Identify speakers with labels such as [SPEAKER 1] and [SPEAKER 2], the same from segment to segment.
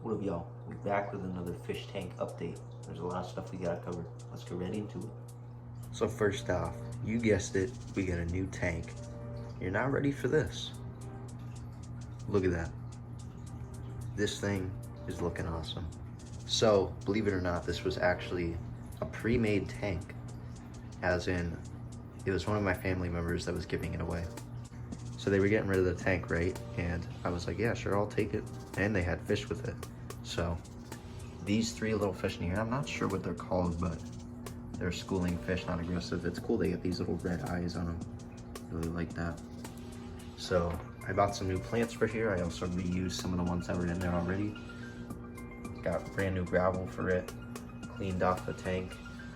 [SPEAKER 1] What up, y'all? We're back with another fish tank update. There's a lot of stuff we gotta cover. Let's get right into it. So first off, you guessed it, we got a new tank. You're not ready for this. Look at that. This thing is looking awesome. So, believe it or not, this was actually a pre-made tank. As in, it was one of my family members that was giving it away. So they were getting rid of the tank, right? And I was like, yeah, sure, I'll take it. And they had fish with it. So these three little fish in here, I'm not sure what they're called, but they're schooling fish, not aggressive. It's cool they get these little red eyes on them. Really like that. So I bought some new plants for here. I also reused some of the ones that were in there already. Got brand new gravel for it. Cleaned off the tank.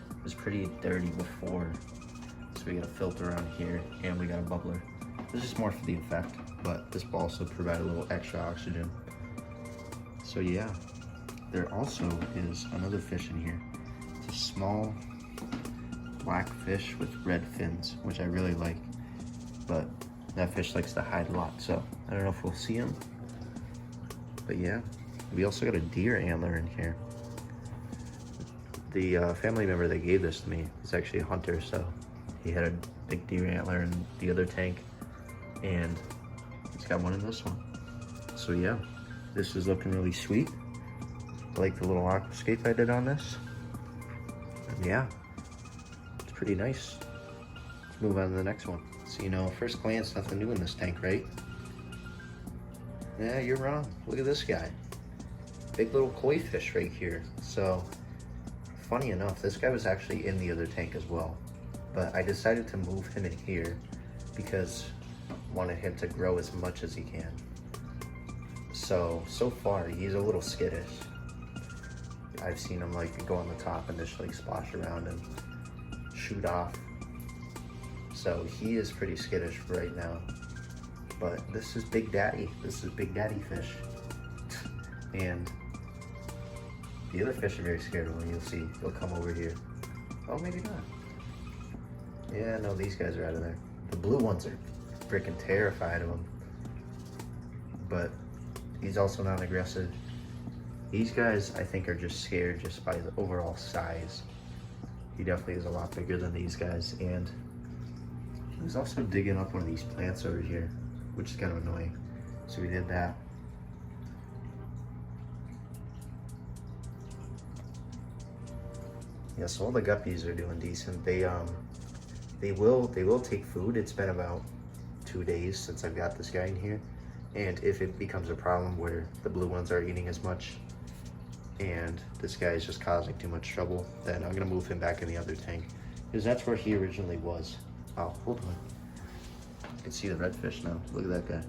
[SPEAKER 1] It was pretty dirty before. So we got a filter on here and we got a bubbler. This is more for the effect, but this will also provide a little extra oxygen. So yeah, there also is another fish in here. It's a small black fish with red fins, which I really like, but that fish likes to hide a lot, so I don't know if we'll see him. But yeah, we also got a deer antler in here. The family member that gave this to me is actually a hunter, so he had a big deer antler in the other tank, and he's got one in this one. So yeah, this is looking really sweet. I like the little aquascape I did on this. And yeah, it's pretty nice. Let's move on to the next one. So, you know, first glance, nothing new in this tank, right? Yeah, you're wrong. Look at this guy. Big little koi fish right here. So, funny enough, this guy was actually in the other tank as well. But I decided to move him in here because I wanted him to grow as much as he can. So far, he's a little skittish. I've seen him like go on the top and just like splash around and shoot off. So he is pretty skittish right now. But this is Big Daddy. This is Big Daddy fish. And the other fish are very scared of him. You'll see. They'll come over here. Oh, maybe not. Yeah, no, these guys are out of there. The blue ones are freaking terrified of him. But he's also not aggressive. These guys, I think, are just scared just by the overall size. He definitely is a lot bigger than these guys. And he's also digging up one of these plants over here, which is kind of annoying. So we did that. Yeah, so all the guppies are doing decent. They will take food. It's been about 2 days since I've got this guy in here. And if it becomes a problem where the blue ones aren't eating as much and this guy is just causing too much trouble, then I'm gonna move him back in the other tank because that's where he originally was. Oh, hold on. You can see the redfish now. Look at that guy.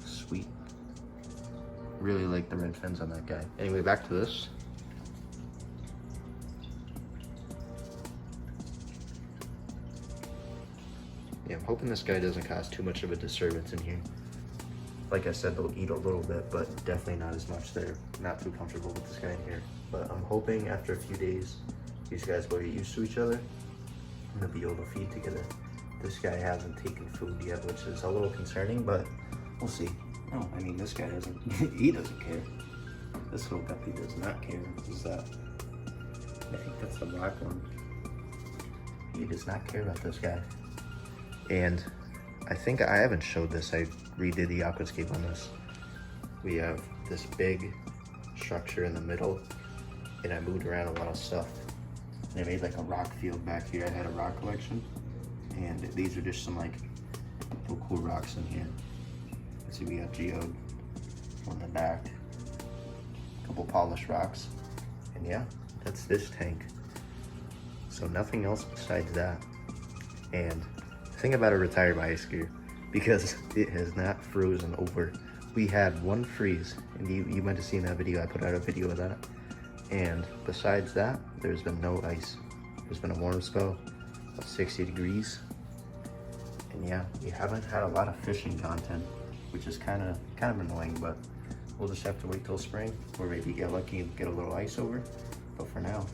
[SPEAKER 1] Sweet. Really like the red fins on that guy. Anyway, back to this. Yeah, I'm hoping this guy doesn't cause too much of a disturbance in here. Like I said, they'll eat a little bit, but definitely not as much. They're not too comfortable with this guy in here. But I'm hoping after a few days, these guys will get used to each other. I'm gonna be able to feed together. This guy hasn't taken food yet, which is a little concerning, but we'll see. No, I mean, this guy doesn't, he doesn't care. This little guppy does not care. Who's that? I think that's the black one. He does not care about this guy. And I think I haven't showed this. I redid the aquascape on this. We have this big structure in the middle, and I moved around a lot of stuff. And I made like a rock field back here. I had a rock collection, and these are just some like little cool rocks in here. Let's see, we got geode on the back, a couple polished rocks, and yeah, that's this tank. So nothing else besides that. And think about a retired my ice gear because it has not frozen over. We had one freeze, and you might have seen that video. I put out a video of that. And besides that, there's been no ice. There's been a warm spell of 60 degrees. And yeah, we haven't had a lot of fishing content, which is kind of annoying, but we'll just have to wait till spring or maybe get lucky and get a little ice over. But for now,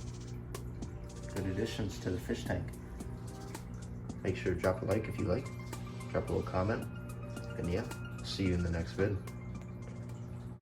[SPEAKER 1] good additions to the fish tank. Make sure to drop a like if you like, drop a little comment, and yeah, see you in the next vid.